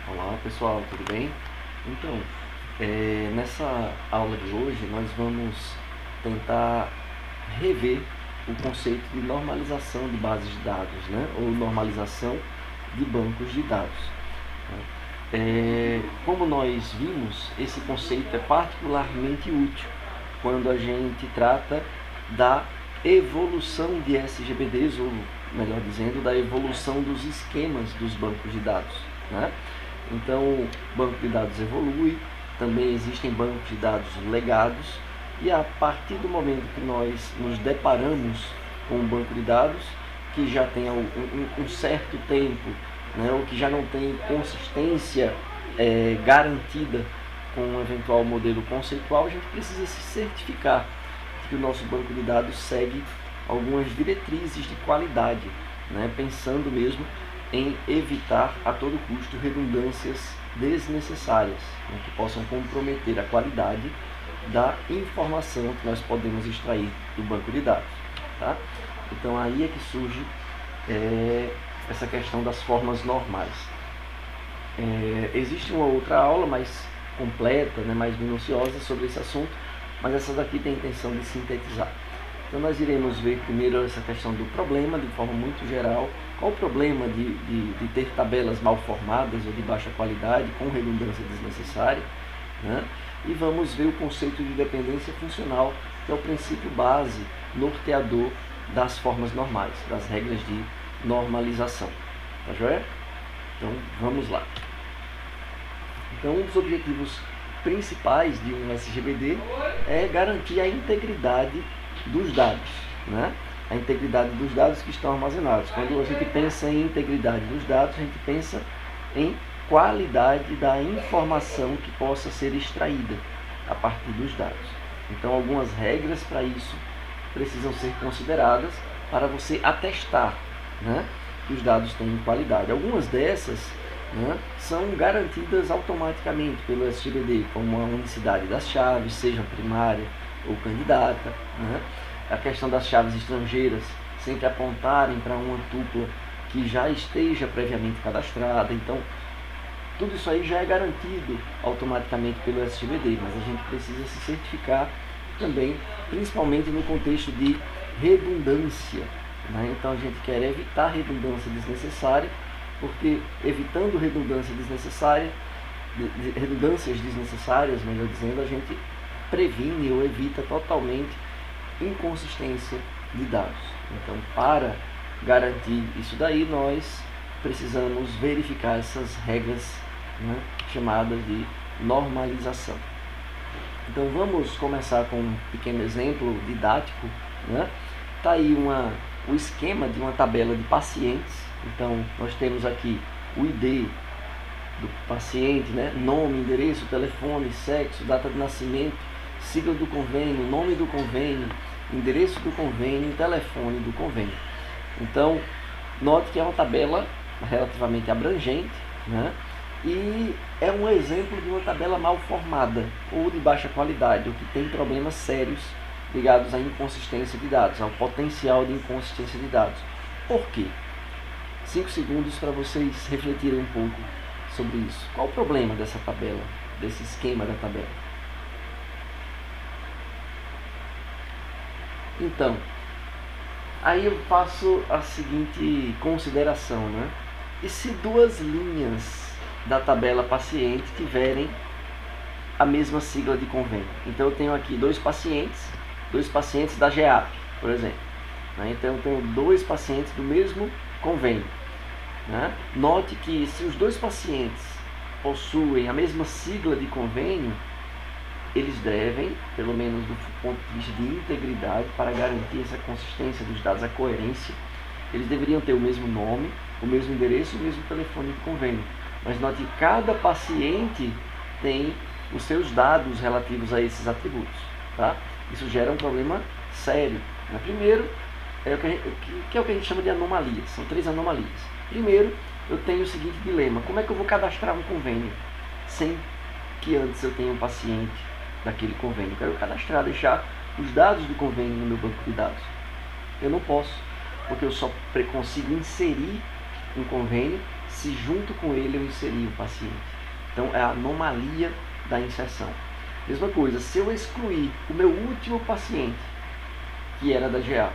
Olá pessoal, tudo bem? Então, nessa aula de hoje nós vamos tentar rever o conceito de normalização de bases de dados, né? Ou normalização de bancos de dados. Como nós vimos, esse conceito é particularmente útil quando a gente trata da evolução de SGBDs, ou melhor dizendo, da evolução dos esquemas dos bancos de dados, né? Então, o banco de dados evolui, também existem bancos de dados legados, e a partir do momento que nós nos deparamos com um banco de dados que já tem um certo tempo, né, ou que já não tem consistência garantida com um eventual modelo conceitual, a gente precisa se certificar de que o nosso banco de dados segue algumas diretrizes de qualidade, né, pensando mesmo em evitar a todo custo redundâncias desnecessárias, né, que possam comprometer a qualidade da informação que nós podemos extrair do banco de dados. Tá? Então aí é que surge essa questão das formas normais. Existe uma outra aula mais completa, né, mais minuciosa sobre esse assunto, mas essa daqui tem a intenção de sintetizar. Então nós iremos ver primeiro essa questão do problema, de forma muito geral. Qual o problema de ter tabelas mal formadas ou de baixa qualidade, com redundância desnecessária, né? E vamos ver o conceito de dependência funcional, que é o princípio base, norteador das formas normais, das regras de normalização. Tá joia? Então vamos lá. Então um dos objetivos principais de um SGBD é garantir a integridade dos dados, né? A integridade dos dados que estão armazenados. Quando a gente pensa em integridade dos dados, a gente pensa em qualidade da informação que possa ser extraída a partir dos dados. Então, algumas regras para isso precisam ser consideradas para você atestar, né, que os dados têm qualidade. Algumas dessas, né, são garantidas automaticamente pelo SGBD, como a unicidade das chaves, seja primária ou candidata, né? A questão das chaves estrangeiras sempre apontarem para uma tupla que já esteja previamente cadastrada. Então, tudo isso aí já é garantido automaticamente pelo SGBD, mas a gente precisa se certificar também, principalmente no contexto de redundância, né? Então, a gente quer evitar redundância desnecessária, porque evitando redundância desnecessária, redundâncias desnecessárias, melhor dizendo, a gente previne ou evita totalmente inconsistência de dados. Então, para garantir isso daí, nós precisamos verificar essas regras, né, chamadas de normalização. Então, vamos começar com um pequeno exemplo didático, né? Tá aí o esquema de uma tabela de pacientes. Então, nós temos aqui o ID do paciente, né? Nome, endereço, telefone, sexo, data de nascimento, sigla do convênio, nome do convênio, endereço do convênio, telefone do convênio. Então, note que é uma tabela relativamente abrangente, né? E é um exemplo de uma tabela mal formada ou de baixa qualidade, ou que tem problemas sérios ligados à inconsistência de dados, ao potencial de inconsistência de dados. Por quê? 5 segundos para vocês refletirem um pouco sobre isso. Qual o problema dessa tabela, desse esquema da tabela? Então, aí eu faço a seguinte consideração, né? E se duas linhas da tabela paciente tiverem a mesma sigla de convênio? Então eu tenho aqui dois pacientes da GEAP, por exemplo, né? Então eu tenho dois pacientes do mesmo convênio, né? Note que se os dois pacientes possuem a mesma sigla de convênio, eles devem, pelo menos do ponto de vista de integridade, para garantir essa consistência dos dados, a coerência, eles deveriam ter o mesmo nome, o mesmo endereço e o mesmo telefone de convênio. Mas note que cada paciente tem os seus dados relativos a esses atributos, tá? Isso gera um problema sério, né? Primeiro, é o que a gente chama de anomalias. São 3 anomalias. Primeiro, eu tenho o seguinte dilema: como é que eu vou cadastrar um convênio sem que antes eu tenha um paciente daquele convênio? Eu quero cadastrar, deixar os dados do convênio no meu banco de dados. Eu não posso, porque eu só consigo inserir um convênio se junto com ele eu inserir o paciente. Então é a anomalia da inserção. Mesma coisa, se eu excluir o meu último paciente, que era da GA,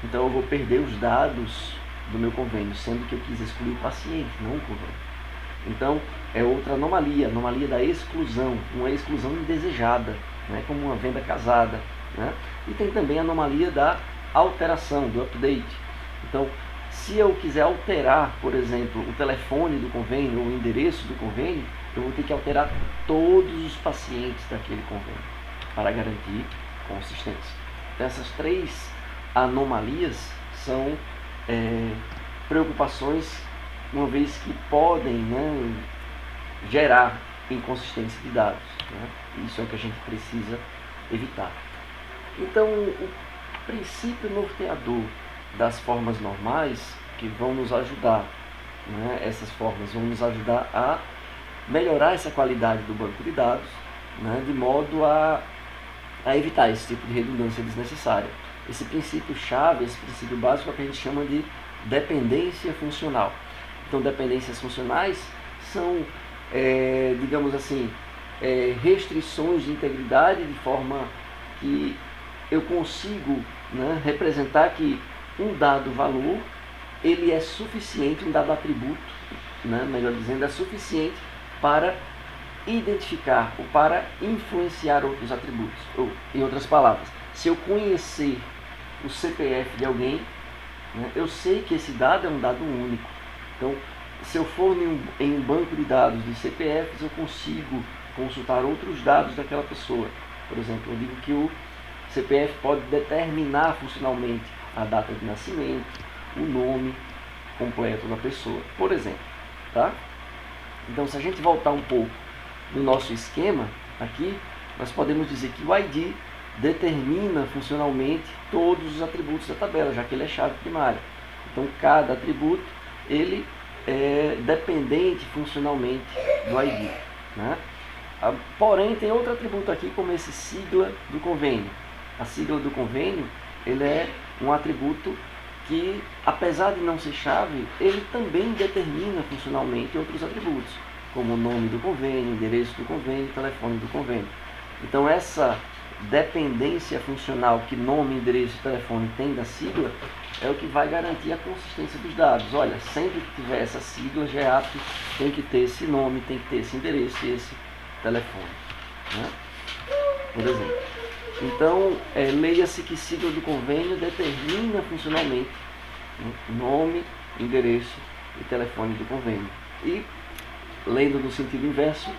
então eu vou perder os dados do meu convênio, sendo que eu quis excluir o paciente, não o convênio. Então é outra anomalia, anomalia da exclusão, uma exclusão indesejada, né, como uma venda casada. Né? E tem também a anomalia da alteração, do update. Então, se eu quiser alterar, por exemplo, o telefone do convênio ou o endereço do convênio, eu vou ter que alterar todos os pacientes daquele convênio para garantir consistência. Então, essas três anomalias são preocupações, uma vez que podem, né, gerar inconsistência de dados. Né? Isso é o que a gente precisa evitar. Então, o princípio norteador das formas normais que vão nos ajudar, né, essas formas vão nos ajudar a melhorar essa qualidade do banco de dados, né, de modo a evitar esse tipo de redundância desnecessária. Esse princípio-chave, esse princípio básico é o que a gente chama de dependência funcional. Então, dependências funcionais são, digamos assim, restrições de integridade de forma que eu consigo, né, representar que um dado valor ele é suficiente, um dado atributo, né, melhor dizendo, é suficiente para identificar ou para influenciar outros atributos. Ou, em outras palavras, se eu conhecer o CPF de alguém, né, eu sei que esse dado é um dado único. Então, se eu for em um banco de dados de CPFs, eu consigo consultar outros dados daquela pessoa. Por exemplo, eu digo que o CPF pode determinar funcionalmente a data de nascimento, o nome completo da pessoa, por exemplo. Tá? Então, se a gente voltar um pouco no nosso esquema aqui, nós podemos dizer que o ID determina funcionalmente todos os atributos da tabela, já que ele é chave primária. Então, cada atributo ele é dependente funcionalmente do ID. Né? Porém, tem outro atributo aqui, como esse sigla do convênio. A sigla do convênio ele é um atributo que, apesar de não ser chave, ele também determina funcionalmente outros atributos, como o nome do convênio, endereço do convênio, telefone do convênio. Então, essa dependência funcional que nome, endereço e telefone tem da sigla é o que vai garantir a consistência dos dados. Olha, sempre que tiver essa sigla, GEAP tem que ter esse nome, tem que ter esse endereço e esse telefone. Né? Por exemplo. Então, leia-se que sigla do convênio determina funcionalmente, né, nome, endereço e telefone do convênio. E, lendo no sentido inverso,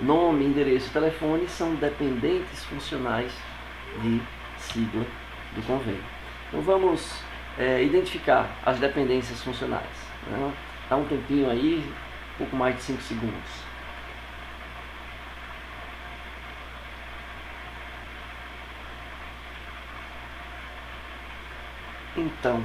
nome, endereço e telefone são dependentes funcionais de sigla do convênio. Então, vamos identificar as dependências funcionais. Né? Dá um tempinho aí, pouco mais de 5 segundos. Então,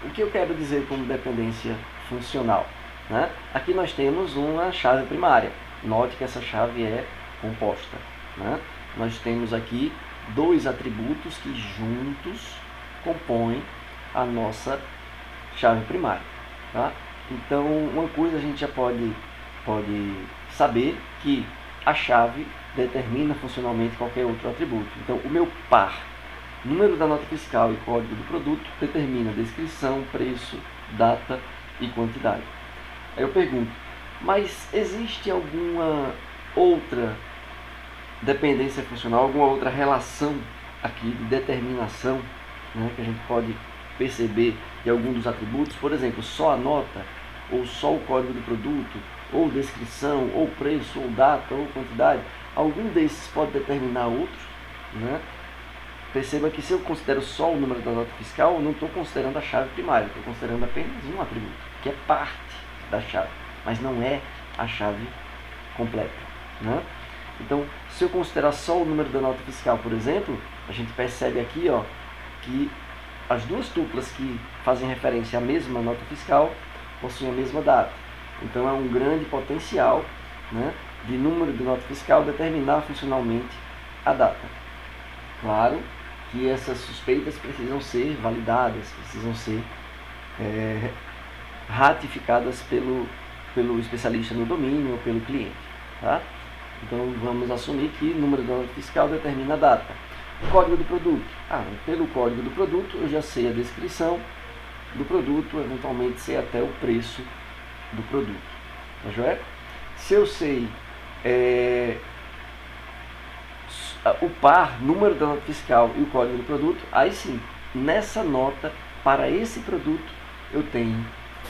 o que eu quero dizer como dependência funcional? Né? Aqui nós temos uma chave primária. Note que essa chave é composta. Né? Nós temos aqui dois atributos que juntos compõem a nossa chave primária. Tá? Então, uma coisa a gente já pode saber que a chave determina funcionalmente qualquer outro atributo. Então, o meu par, número da nota fiscal e código do produto, determina descrição, preço, data e quantidade. Aí eu pergunto, mas existe alguma outra dependência funcional, alguma outra relação aqui de determinação, né, que a gente pode perceber de algum dos atributos? Por exemplo, só a nota, ou só o código do produto, ou descrição, ou preço, ou data, ou quantidade? Algum desses pode determinar outro? Né? Perceba que se eu considero só o número da nota fiscal, eu não estou considerando a chave primária, estou considerando apenas um atributo, que é parte da chave, mas não é a chave completa. Né? Então, se eu considerar só o número da nota fiscal, por exemplo, a gente percebe aqui, ó, que as duas tuplas que fazem referência à mesma nota fiscal possuem a mesma data. Então, é um grande potencial, né, de número de nota fiscal determinar funcionalmente a data. Claro que essas suspeitas precisam ser validadas, precisam ser ratificadas pelo pelo especialista no domínio ou pelo cliente. Tá? Então vamos assumir que o número da nota fiscal determina a data. Código do produto. Pelo código do produto eu já sei a descrição do produto, eventualmente sei até o preço do produto. Tá joia? Se eu sei o par, número da nota fiscal e o código do produto, aí sim, nessa nota, para esse produto, eu tenho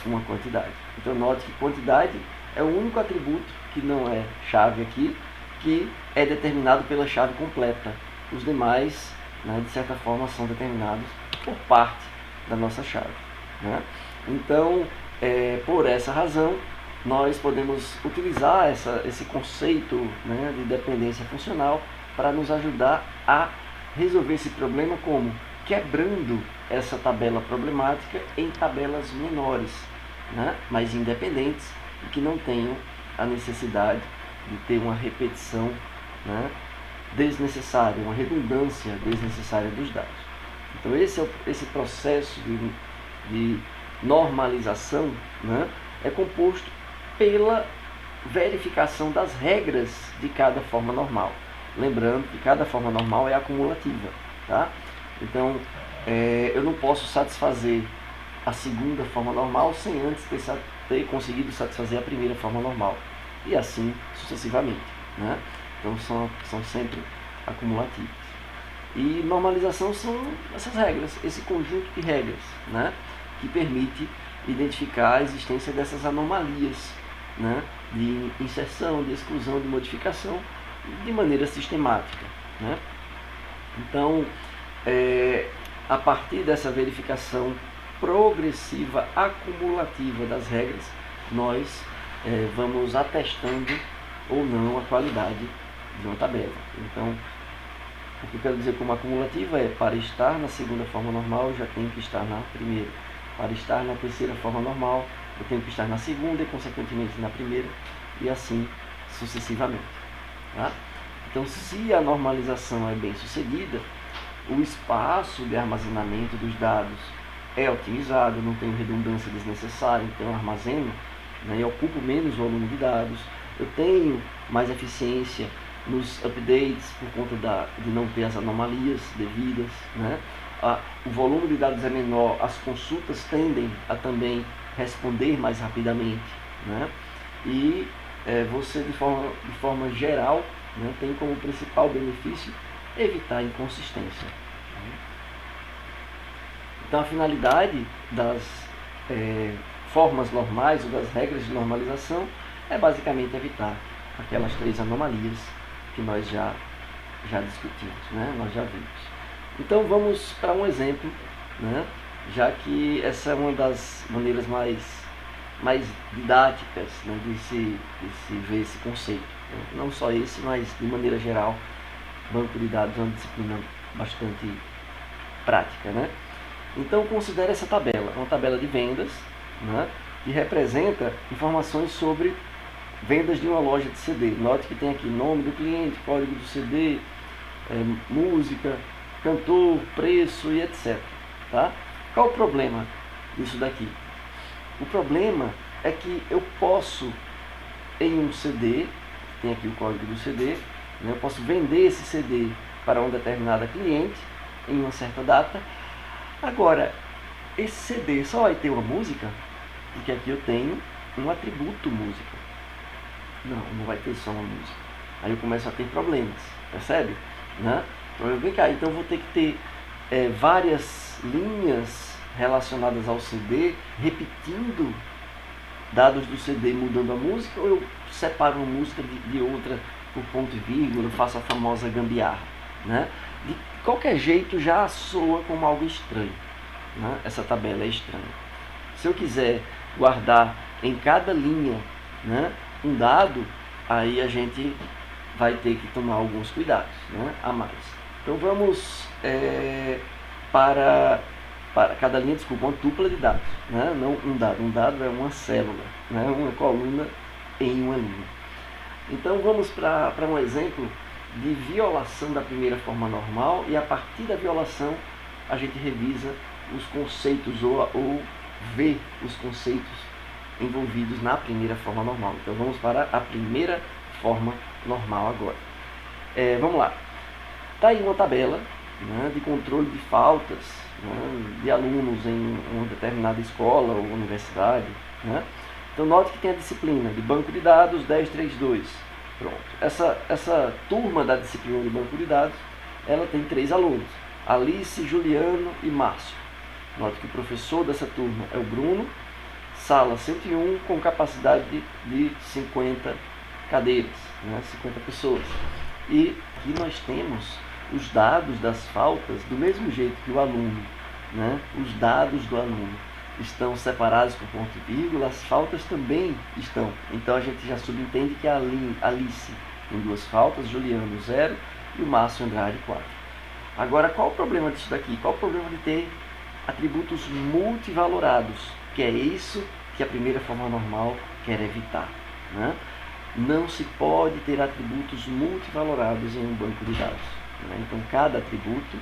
uma quantidade. Então note que quantidade é o único atributo que não é chave aqui, que é determinado pela chave completa. Os demais, né, de certa forma, são determinados por parte da nossa chave. Né? Então, por essa razão, nós podemos utilizar esse conceito, né, de dependência funcional para nos ajudar a resolver esse problema como quebrando essa tabela problemática em tabelas menores, né, mais independentes e que não tenham a necessidade de ter uma repetição, né, desnecessária, uma redundância desnecessária dos dados. Então esse processo de normalização, né, é composto pela verificação das regras de cada forma normal. Lembrando que cada forma normal é acumulativa. Tá? Então, eu não posso satisfazer a segunda forma normal sem antes ter conseguido satisfazer a primeira forma normal. E assim sucessivamente. Né? Então, são sempre acumulativas. E normalização são essas regras, esse conjunto de regras, né, que permite identificar a existência dessas anomalias, né, de inserção, de exclusão, de modificação, de maneira sistemática. Né? Então, a partir dessa verificação progressiva, acumulativa das regras, nós vamos atestando ou não a qualidade de uma tabela. Então, o que eu quero dizer como acumulativa é, para estar na segunda forma normal, eu já tenho que estar na primeira. Para estar na terceira forma normal, eu tenho que estar na segunda e, consequentemente, na primeira, e assim sucessivamente. Tá? Então, se a normalização é bem sucedida, o espaço de armazenamento dos dados é otimizado, não tenho redundância desnecessária, então eu armazeno, né, e ocupo menos volume de dados, eu tenho mais eficiência nos updates por conta de não ter as anomalias devidas, né? O volume de dados é menor, as consultas tendem a também responder mais rapidamente, né? E você de forma geral, né, tem como principal benefício evitar inconsistência. Então a finalidade das formas normais ou das regras de normalização é basicamente evitar aquelas 3 anomalias que nós já discutimos, né? Nós já vimos. Então vamos para um exemplo, né? Já que essa é uma das maneiras mais didáticas, né, de se ver esse conceito. Né? Não só esse, mas de maneira geral, banco de dados é uma disciplina bastante prática. Né? Então considere essa tabela, uma tabela de vendas, né, que representa informações sobre vendas de uma loja de CD. Note que tem aqui nome do cliente, código do CD, música, cantor, preço e etc. Tá? Qual o problema disso daqui? O problema é que eu posso, em um CD, tem aqui o código do CD, né, eu posso vender esse CD para uma determinada cliente em uma certa data. Agora, esse CD só vai ter uma música, porque aqui eu tenho um atributo música. Não vai ter só uma música. Aí eu começo a ter problemas, percebe? Né? Então eu vou ter que ter várias linhas relacionadas ao CD, repetindo dados do CD, mudando a música, ou eu separo uma música de outra por ponto e vírgula, faço a famosa gambiarra. Né? De qualquer jeito já soa como algo estranho. Né? Essa tabela é estranha. Se eu quiser guardar em cada linha, né, um dado, aí a gente vai ter que tomar alguns cuidados, né, a mais. Então vamos para cada linha, uma tupla de dados, né, não um dado. Um dado é uma célula, né, uma coluna em uma linha. Então vamos para um exemplo de violação da primeira forma normal, e a partir da violação a gente revisa os conceitos ou vê os conceitos envolvidos na primeira forma normal. Então vamos para a primeira forma normal agora. Vamos lá. Está aí uma tabela, né, de controle de faltas, né, de alunos em uma determinada escola ou universidade. Né? Então note que tem a disciplina de banco de dados 1032. Pronto. Essa turma da disciplina de banco de dados, ela tem 3 alunos: Alice, Juliano e Márcio. Note que o professor dessa turma é o Bruno, sala 101, com capacidade de 50 cadeiras, né, 50 pessoas. E aqui nós temos os dados das faltas do mesmo jeito que o aluno, né, os dados do aluno estão separados por ponto e vírgula, as faltas também estão. Então a gente já subentende que a Alice tem 2 faltas, Juliano 0 e o Márcio Andrade 4. Agora, qual o problema disso daqui? Qual o problema de ter atributos multivalorados? Que é isso que a primeira forma normal quer evitar. Né? Não se pode ter atributos multivalorados em um banco de dados. Né? Então, cada atributo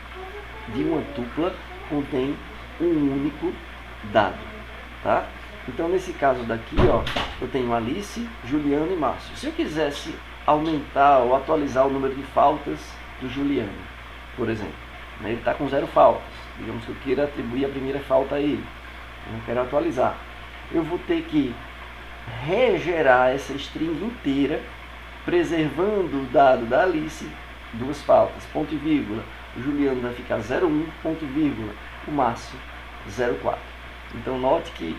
de uma tupla contém um único dado. Tá? Então, nesse caso daqui, ó, eu tenho Alice, Juliano e Márcio. Se eu quisesse aumentar ou atualizar o número de faltas do Juliano, por exemplo, né, ele está com 0 faltas. Digamos que eu queira atribuir a primeira falta a ele. Eu não quero atualizar. Eu vou ter que regerar essa string inteira, preservando o dado da Alice, 2 faltas, ponto e vírgula. O Juliano vai ficar 0,1, ponto e vírgula. O Márcio, 0,4. Então note que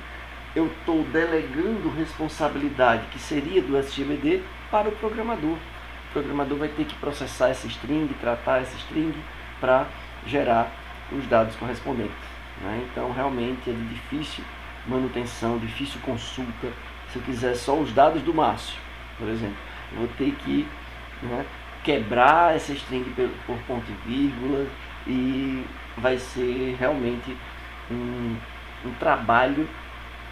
eu estou delegando responsabilidade, que seria do SGBD, para o programador. O programador vai ter que processar essa string, tratar essa string para gerar os dados correspondentes. Né? Então realmente é de difícil manutenção, difícil consulta. Se eu quiser só os dados do Márcio, por exemplo, eu vou ter que, né, quebrar essa string por ponto e vírgula, e vai ser realmente um trabalho,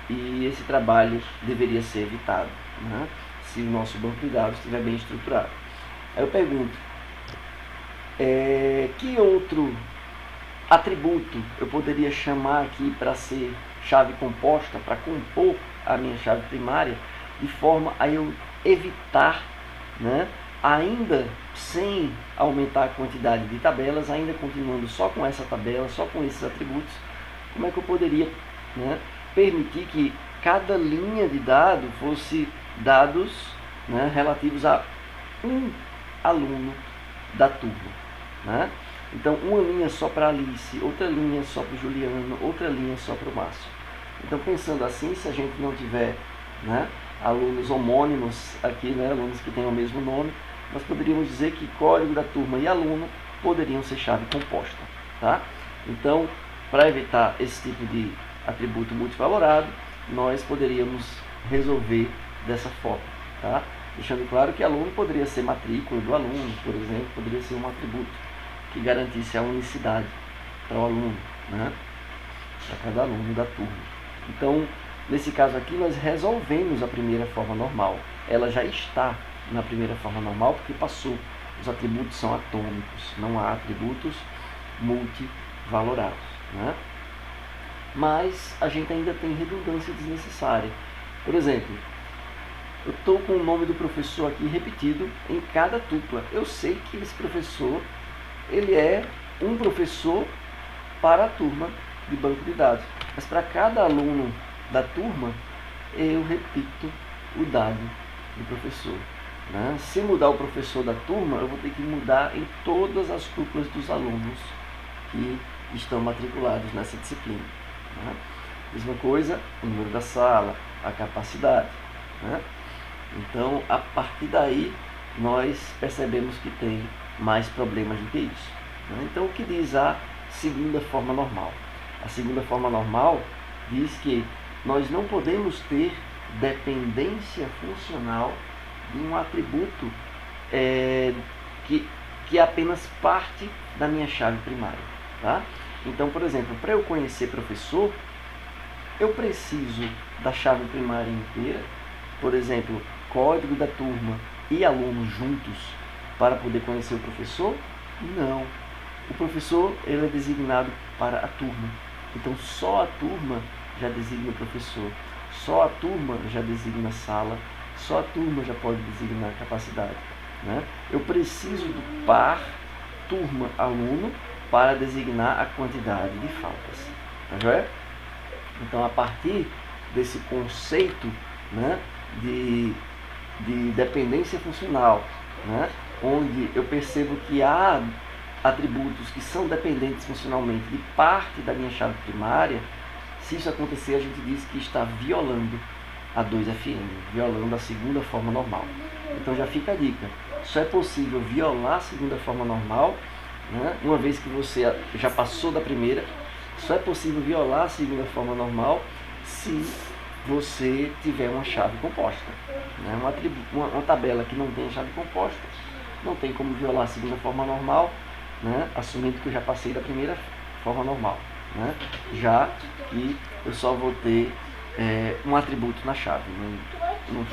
e esse trabalho deveria ser evitado, né, se o nosso banco de dados estiver bem estruturado. Aí eu pergunto, que outro atributo eu poderia chamar aqui para ser chave composta, para compor a minha chave primária, de forma a eu evitar, né, ainda sem aumentar a quantidade de tabelas, ainda continuando só com essa tabela, só com esses atributos, como é que eu poderia, né, permitir que cada linha de dado fosse dados, né, relativos a um aluno da turma. Né? Então, uma linha só para Alice, outra linha só para o Juliano, outra linha só para o Márcio. Então, pensando assim, se a gente não tiver, né, alunos homônimos aqui, né, alunos que tenham o mesmo nome, nós poderíamos dizer que código da turma e aluno poderiam ser chave composta. Tá? Então, para evitar esse tipo de atributo multivalorado, nós poderíamos resolver dessa forma. Tá? Deixando claro que aluno poderia ser matrícula do aluno, por exemplo, poderia ser um atributo que garantisse a unicidade para o aluno, né? Para cada aluno da turma. Então, nesse caso aqui, nós resolvemos a primeira forma normal. Ela já está na primeira forma normal porque passou. Os atributos são atômicos, não há atributos multivalorados. Né? Mas a gente ainda tem redundância desnecessária. Por exemplo, eu estou com o nome do professor aqui repetido em cada tupla. Eu sei que esse professor, ele é um professor para a turma de banco de dados. Mas para cada aluno da turma, eu repito o dado do professor. Né? Se mudar o professor da turma, eu vou ter que mudar em todas as tuplas dos alunos que estão matriculados nessa disciplina. Né? Mesma coisa, o número da sala, a capacidade. Né? Então, a partir daí, nós percebemos que tem mais problemas do que isso. Né? Então, o que diz a segunda forma normal? A segunda forma normal diz que nós não podemos ter dependência funcional de um atributo que é apenas parte da minha chave primária. Tá? Então, por exemplo, para eu conhecer professor, eu preciso da chave primária inteira, por exemplo, código da turma e alunos juntos, para poder conhecer o professor? Não. O professor, ele é designado para a turma. Então, só a turma já designa o professor. Só a turma já designa sala, só a turma já pode designar capacidade, né? Eu preciso do par turma-aluno para designar a quantidade de faltas. Tá joia? Então, a partir desse conceito, né, de dependência funcional, né, onde eu percebo que há atributos que são dependentes funcionalmente de parte da minha chave primária, se isso acontecer, a gente diz que está violando a 2FM, violando a segunda forma normal. Então já fica a dica, só é possível violar a segunda forma normal, né, uma vez que você já passou da primeira, só é possível violar a segunda forma normal se você tiver uma chave composta. Né? Uma tabela que não tem chave composta, não tem como violar a segunda forma normal, né? Assumindo que eu já passei da primeira forma normal. Né? Já que eu só vou ter um atributo na chave.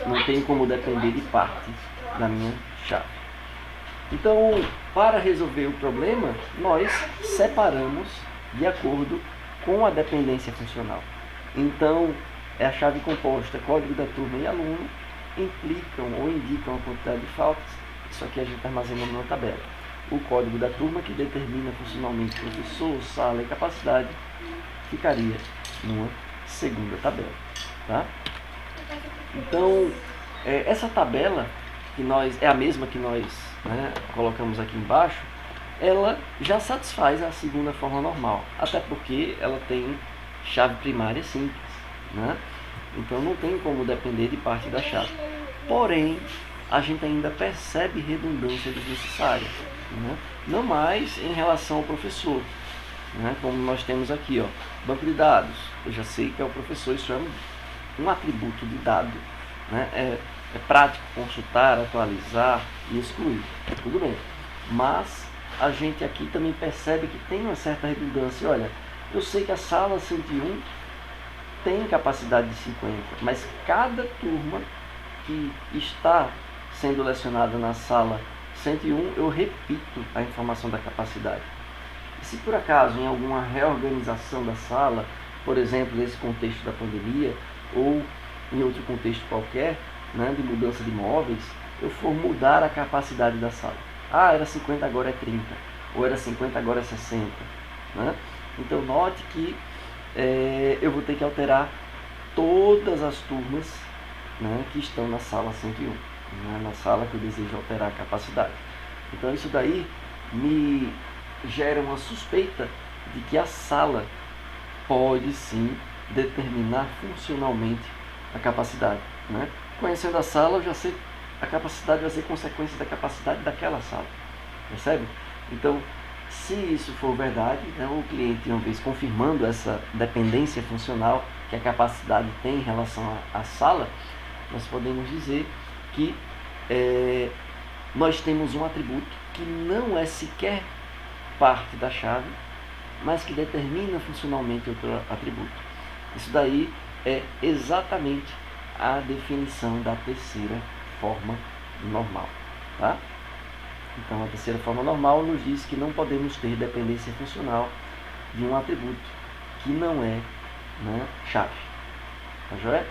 Não tem como depender de parte da minha chave. Então, para resolver o problema, nós separamos de acordo com a dependência funcional. Então, a chave composta, código da turma e aluno, implicam ou indicam a quantidade de faltas. Isso aqui a gente está armazenando numa tabela. O código da turma, que determina funcionalmente professor, sala e capacidade, ficaria numa segunda tabela. Tá? Então, essa tabela, que é a mesma que nós, né, colocamos aqui embaixo, ela já satisfaz a segunda forma normal, até porque ela tem chave primária simples, né? Então não tem como depender de parte da chave. Porém, a gente ainda percebe redundância desnecessária, né? Não mais em relação ao professor, né? Como nós temos aqui, ó, banco de dados. Eu já sei que é o professor, isso é um atributo de dado, né? É prático consultar, atualizar e excluir, tudo bem. Mas a gente aqui também percebe que tem uma certa redundância. Olha, eu sei que a sala 101 tem capacidade de 50, mas cada turma que está sendo lecionada na sala 101, eu repito a informação da capacidade. E se por acaso em alguma reorganização da sala, por exemplo, nesse contexto da pandemia, ou em outro contexto qualquer, né, de mudança de móveis, eu for mudar a capacidade da sala. Ah, era 50, agora é 30. Ou era 50, agora é 60. Né? Então, note que eu vou ter que alterar todas as turmas, né, que estão na sala 101. Né, na sala que eu desejo alterar a capacidade. Então, isso daí me gera uma suspeita de que a sala pode, sim, determinar funcionalmente a capacidade. Né? Conhecendo a sala, eu já sei a capacidade vai ser consequência da capacidade daquela sala. Percebe? Então, se isso for verdade, né, o cliente, uma vez confirmando essa dependência funcional que a capacidade tem em relação à sala, nós podemos dizer que nós temos um atributo que não é sequer parte da chave, mas que determina funcionalmente outro atributo. Isso daí é exatamente a definição da terceira forma normal. Tá? Então, a terceira forma normal nos diz que não podemos ter dependência funcional de um atributo que não é, né, chave. Tá joia?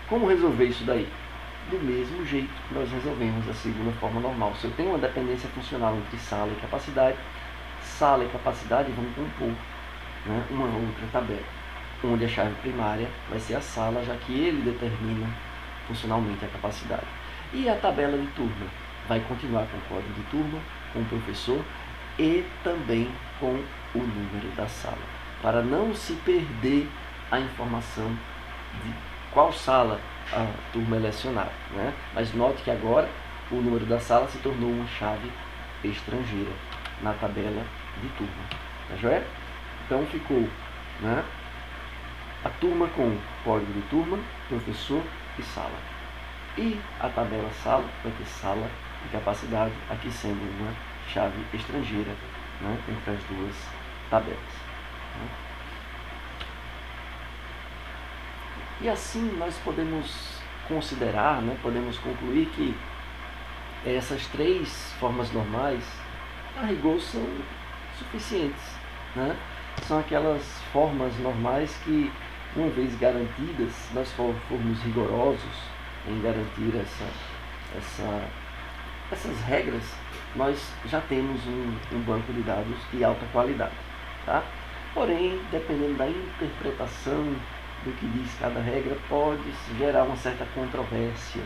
Como resolver isso daí? Do mesmo jeito que nós resolvemos a segunda forma normal. Se eu tenho uma dependência funcional entre sala e capacidade vão compor, né, uma outra tabela, onde a chave primária vai ser a sala, já que ele determina funcionalmente a capacidade. E a tabela de turma vai continuar com o código de turma, com o professor e também com o número da sala, para não se perder a informação de qual sala a turma é lecionada. Né? Mas note que agora o número da sala se tornou uma chave estrangeira na tabela de turma. Tá joia? Então ficou, né, a turma com código de turma, professor e sala. E a tabela sala vai ter sala e capacidade, aqui sendo uma chave estrangeira, né, entre as duas tabelas. Né? E assim nós podemos considerar, né, podemos concluir que essas três formas normais, a rigor, são suficientes. Né? São aquelas formas normais que uma vez garantidas, se nós formos rigorosos em garantir essas regras, nós já temos um banco de dados de alta qualidade. Tá? Porém, dependendo da interpretação do que diz cada regra, pode gerar uma certa controvérsia.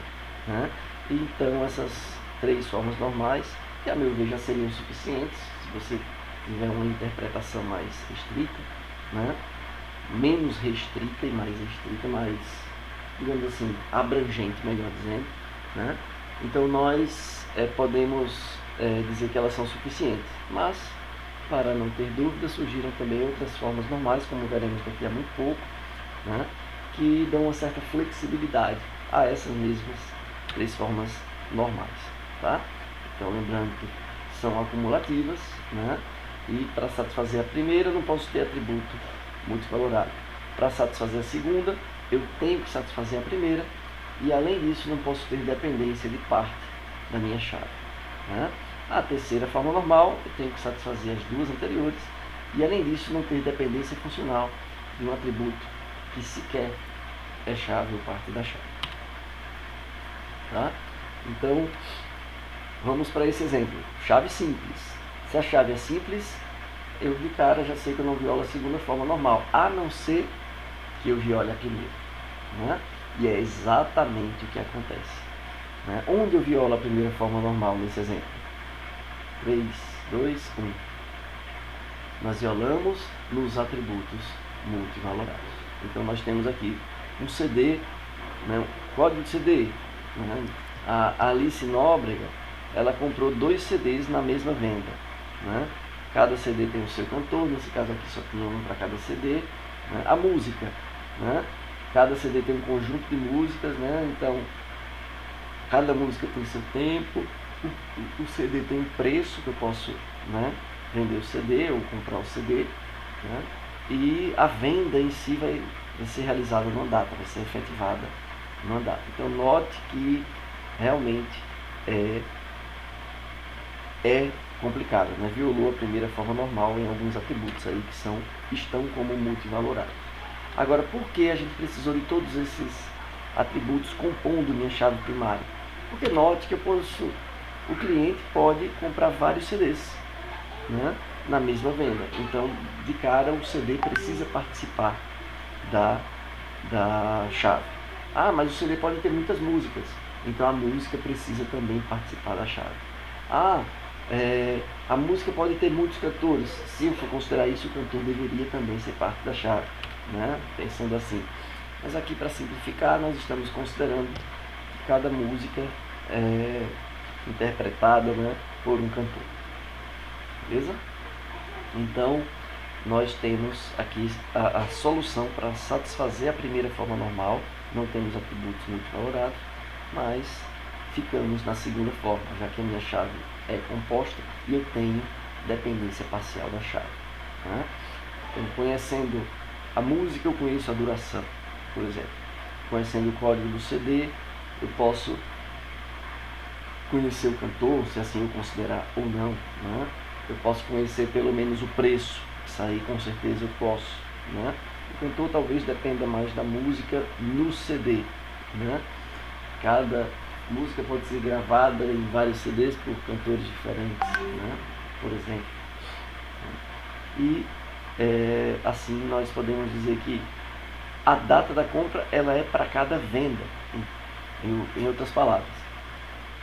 Né? Então, essas 3 formas normais, que a meu ver já seriam suficientes, se você tiver uma interpretação mais restrita, né? Menos restrita e mais restrita, mais, digamos assim, abrangente, melhor dizendo. Né? Então, nós podemos dizer que elas são suficientes, mas, para não ter dúvida, surgiram também outras formas normais, como veremos daqui a muito pouco, né? Que dão uma certa flexibilidade a essas mesmas 3 formas normais. Tá? Então, lembrando que são acumulativas, né? E para satisfazer a primeira, eu não posso ter atributo multivalorado. Para satisfazer a segunda, eu tenho que satisfazer a primeira, e além disso, não posso ter dependência de parte da minha chave. Né? A terceira forma normal, eu tenho que satisfazer as 2 anteriores, e além disso, não ter dependência funcional de um atributo que sequer é chave ou parte da chave. Tá? Então, vamos para esse exemplo. Chave simples. Se a chave é simples, eu de cara já sei que eu não violo a segunda forma normal, a não ser que eu viole a primeira. Né? E é exatamente o que acontece. Né? Onde eu violo a primeira forma normal nesse exemplo? 3, 2, 1. Nós violamos nos atributos multivalorados. Então nós temos aqui um CD, né? Código de CD. Né? A Alice Nóbrega, ela comprou 2 CDs na mesma venda. Né? Cada CD tem o seu cantor, nesse caso aqui só tinha um para cada CD. Né? A música, né? Cada CD tem um conjunto de músicas, né? Então cada música tem seu tempo, o CD tem um preço que eu posso, né, vender o CD ou comprar o CD, né? E a venda em si vai ser realizada numa data, vai ser efetivada numa data. Então note que realmente é complicado, né? Violou a primeira forma normal em alguns atributos aí que estão como multivalorados. Agora, por que a gente precisou de todos esses atributos compondo minha chave primária? Porque note que o cliente pode comprar vários CDs, né, na mesma venda. Então, de cara, o CD precisa participar da chave. Ah, mas o CD pode ter muitas músicas. Então, a música precisa também participar da chave. Ah, a música pode ter muitos cantores. Se eu for considerar isso, o cantor deveria também ser parte da chave. Né? Pensando assim. Mas aqui, para simplificar, nós estamos considerando que cada música é interpretada, né, por um cantor. Beleza? Então, nós temos aqui a solução para satisfazer a primeira forma normal. Não temos atributos multivalorados, mas ficamos na segunda forma, já que a minha chave é composta e eu tenho dependência parcial da chave. Né? Então, conhecendo a música, eu conheço a duração, por exemplo. Conhecendo o código do CD, eu posso conhecer o cantor, se assim eu considerar ou não. Né? Eu posso conhecer pelo menos o preço, isso aí com certeza eu posso. Né? O cantor talvez dependa mais da música no CD. Né? Cada música pode ser gravada em vários CDs por cantores diferentes, né? Por exemplo. E assim nós podemos dizer que a data da compra ela é para cada venda. Em outras palavras,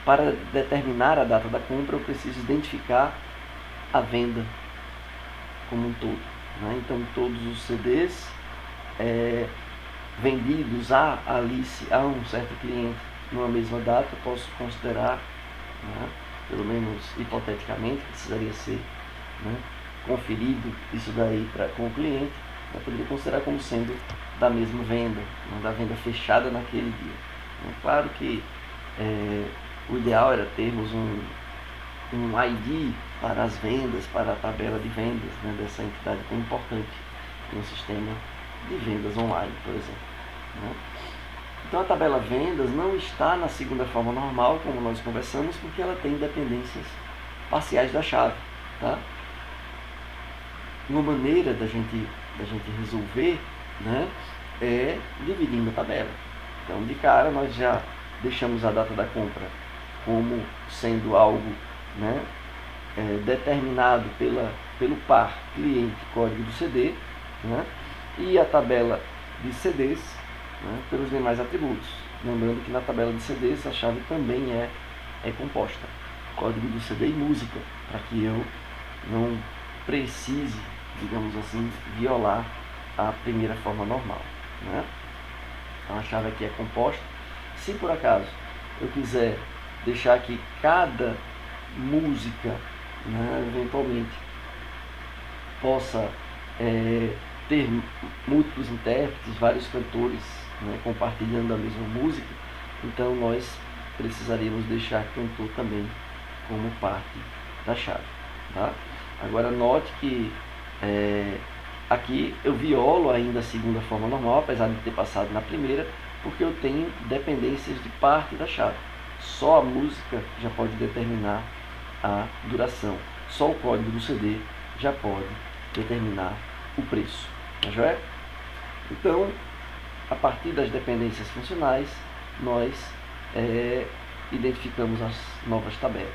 para determinar a data da compra eu preciso identificar a venda como um todo. Né? Então todos os CDs vendidos a Alice, a um certo cliente numa mesma data, eu posso considerar, né, pelo menos hipoteticamente, precisaria ser, né, conferido isso daí com o cliente, eu poderia considerar como sendo da mesma venda, né, da venda fechada naquele dia. Claro que o ideal era termos um ID para as vendas, para a tabela de vendas, né, dessa entidade tão importante no sistema de vendas online, por exemplo. Né? Então a tabela vendas não está na segunda forma normal, como nós conversamos, porque ela tem dependências parciais da chave. Tá? Uma maneira da gente resolver, né, é dividindo a tabela. Então, de cara, nós já deixamos a data da compra como sendo algo, né, determinado pelo par cliente código do CD, né, e a tabela de CDs, né, pelos demais atributos. Lembrando que na tabela de CDs a chave também é composta. Código do CD e música, para que eu não precise, digamos assim, violar a primeira forma normal, né? Então a chave aqui é composta. Se por acaso eu quiser deixar que cada música, né, eventualmente possa ter múltiplos intérpretes, vários cantores, né, compartilhando a mesma música, então nós precisaríamos deixar cantor também como parte da chave, tá? Agora note que aqui eu violo ainda a segunda forma normal, apesar de ter passado na primeira, porque eu tenho dependências de parte da chave. Só a música já pode determinar a duração. Só o código do CD já pode determinar o preço. Tá joia? Então, a partir das dependências funcionais, nós identificamos as novas tabelas.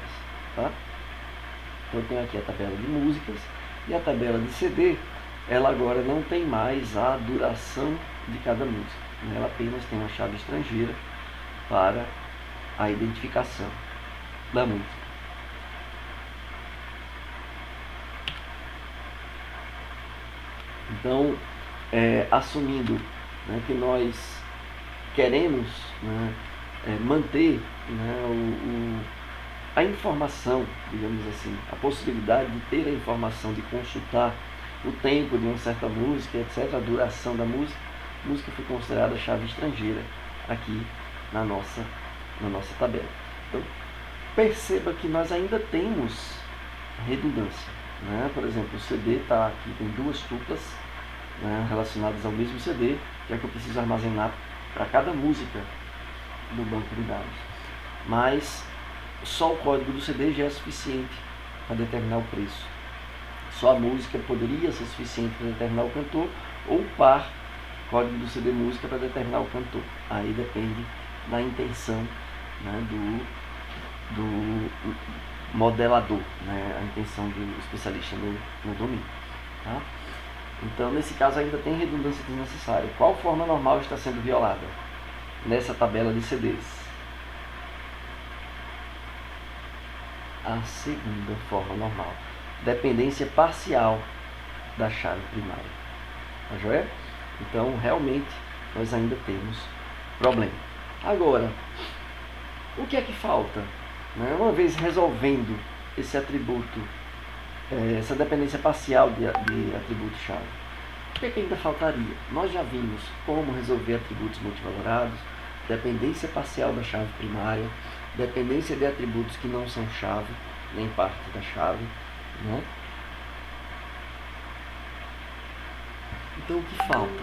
Tá? Então, eu tenho aqui a tabela de músicas e a tabela de CD. Ela agora não tem mais a duração de cada música. Ela apenas tem uma chave estrangeira para a identificação da música. Então, assumindo, né, que nós queremos, né, manter, né, a informação, digamos assim, a possibilidade de ter a informação, de consultar o tempo de uma certa música, etc., a duração da música, a música foi considerada chave estrangeira aqui na nossa tabela. Então, perceba que nós ainda temos redundância, né? Por exemplo, o CD está aqui, tem duas tuplas, né, relacionadas ao mesmo CD, que é que eu preciso armazenar para cada música do banco de dados. Mas só o código do CD já é suficiente para determinar o preço. Só a música poderia ser suficiente para determinar o cantor, ou o par código do CD música para determinar o cantor. Aí depende da intenção, né, do modelador, né, a intenção do especialista no domínio. Tá? Então, nesse caso, ainda tem redundância desnecessária. Qual forma normal está sendo violada nessa tabela de CDs? A segunda forma normal. Dependência parcial da chave primária. Tá joia? Então, realmente, nós ainda temos problema. Agora, o que é que falta? Né? Uma vez resolvendo esse atributo, essa dependência parcial de atributo-chave, o que é que ainda faltaria? Nós já vimos como resolver atributos multivalorados, dependência parcial da chave primária, dependência de atributos que não são chave, nem parte da chave, né? Então, o que falta?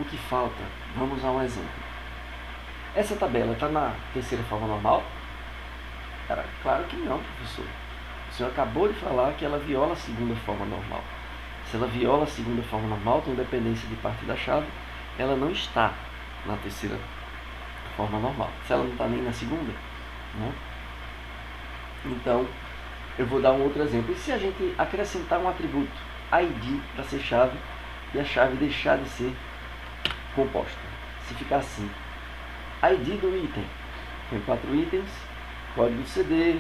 O que falta? Vamos usar um exemplo. Essa tabela está na terceira forma normal? Claro que não, professor. O senhor acabou de falar que ela viola a segunda forma normal. Se ela viola a segunda forma normal, tem dependência de parte da chave, ela não está na terceira forma normal. Se ela não está nem na segunda, né? Então, eu vou dar um outro exemplo. E se a gente acrescentar um atributo ID para ser chave e a chave deixar de ser composta? Se ficar assim, ID do item, tem 4 itens, código CD,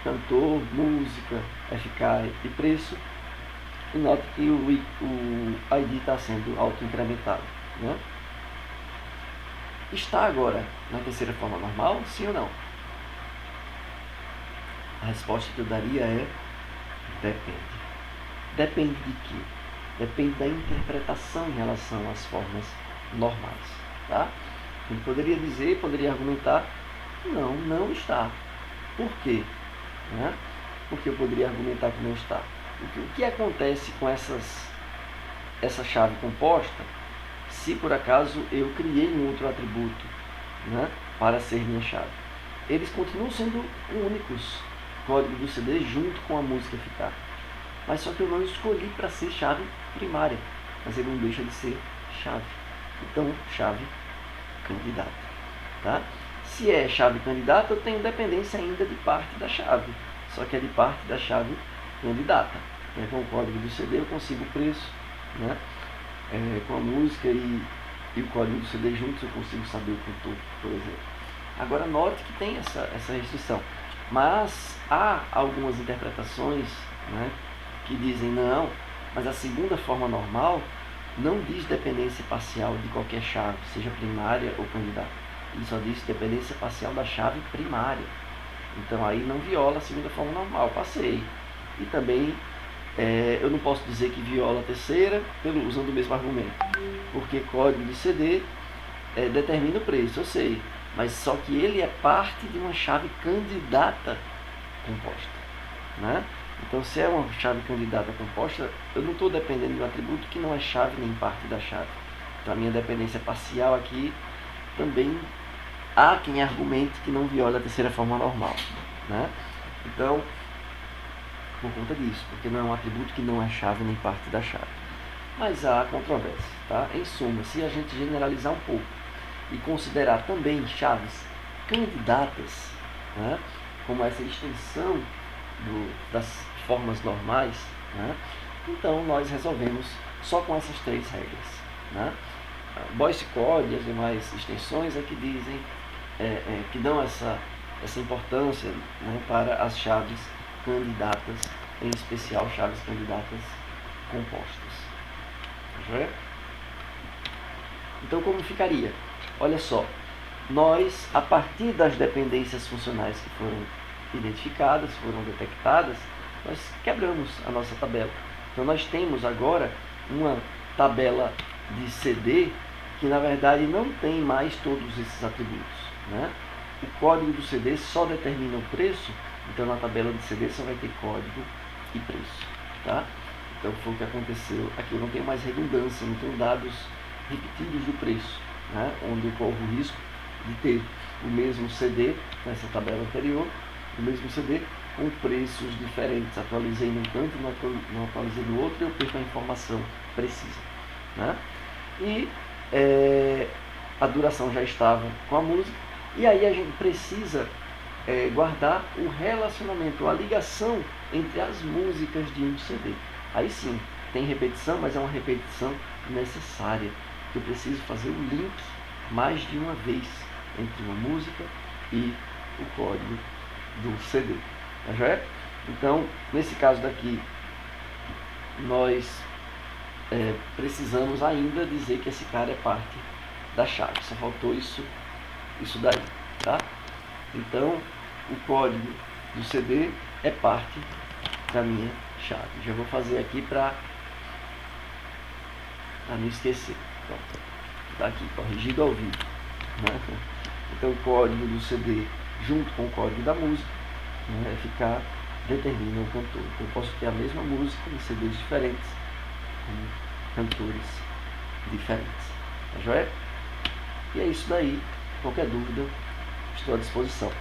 cantor, música, FK e preço, e note que o ID está sendo auto-incrementado, né? Está agora na terceira forma normal, sim ou não? A resposta que eu daria é depende. Depende de quê? Depende da interpretação em relação às formas normais. Tá? A gente poderia argumentar, não está. Por quê? Né? Porque eu poderia argumentar que não está. O que acontece com essa chave composta se por acaso eu criei um outro atributo, né, para ser minha chave? Eles continuam sendo únicos, código do CD junto com a música ficar. Mas só que eu não escolhi para ser chave primária, mas ele não deixa de ser chave. Então, chave candidata. Tá? Se é chave candidata, eu tenho dependência ainda de parte da chave, só que é de parte da chave candidata. Com o código do CD eu consigo o preço, né? Com a música e o código do CD juntos eu consigo saber o cantor, por exemplo. Agora note que tem essa restrição, mas há algumas interpretações, né, que dizem não, mas a segunda forma normal não diz dependência parcial de qualquer chave, seja primária ou candidata. Ele só diz dependência parcial da chave primária. Então aí não viola a segunda forma normal, passei. E também eu não posso dizer que viola a terceira usando o mesmo argumento, porque código de CD determina o preço, eu sei, mas só que ele é parte de uma chave candidata composta, né? Então se é uma chave candidata composta, eu não estou dependendo de um atributo que não é chave nem parte da chave. Então a minha dependência parcial aqui também há quem argumente que não viola a terceira forma normal, né? Então, por conta disso, porque não é um atributo que não é chave nem parte da chave. Mas há controvérsia, tá? Em suma, se a gente generalizar um pouco e considerar também chaves candidatas, né, como essa extensão das formas normais, né, então nós resolvemos só com essas três regras, né? Boyce Code e as demais extensões é que dizem, que dão essa importância, né, para as chaves candidatas, em especial chaves candidatas compostas. Então como ficaria? Olha só, nós, a partir das dependências funcionais que foram identificadas, foram detectadas, nós quebramos a nossa tabela. Então nós temos agora uma tabela de CD que na verdade não tem mais todos esses atributos, né? O código do CD só determina o preço, então na tabela de CD só vai ter código e preço, tá? Então foi o que aconteceu aqui. Eu não tenho mais redundância, não tenho dados repetidos do preço, né? Onde eu corro o risco de ter o mesmo CD nessa tabela anterior, o mesmo CD com preços diferentes. Atualizei num canto, não atualizei no outro, e eu perco a informação precisa, né? E a duração já estava com a música, e aí a gente precisa guardar o relacionamento, a ligação entre as músicas de um CD. Aí sim, tem repetição, mas é uma repetição necessária. Eu preciso fazer o link mais de uma vez entre uma música e o código do CD. Tá joia? Então, nesse caso daqui, nós precisamos ainda dizer que esse cara é parte da chave. Só faltou isso daí, tá? Então, o código do CD é parte da minha chave. Já vou fazer aqui para não esquecer. Pronto. Tá aqui, corrigido ao vivo, né? Então, o código do CD junto com o código da música, né, determina o cantor. Então, eu posso ter a mesma música em CDs diferentes, com cantores diferentes. Tá joia? E é isso daí. Qualquer dúvida, estou à disposição.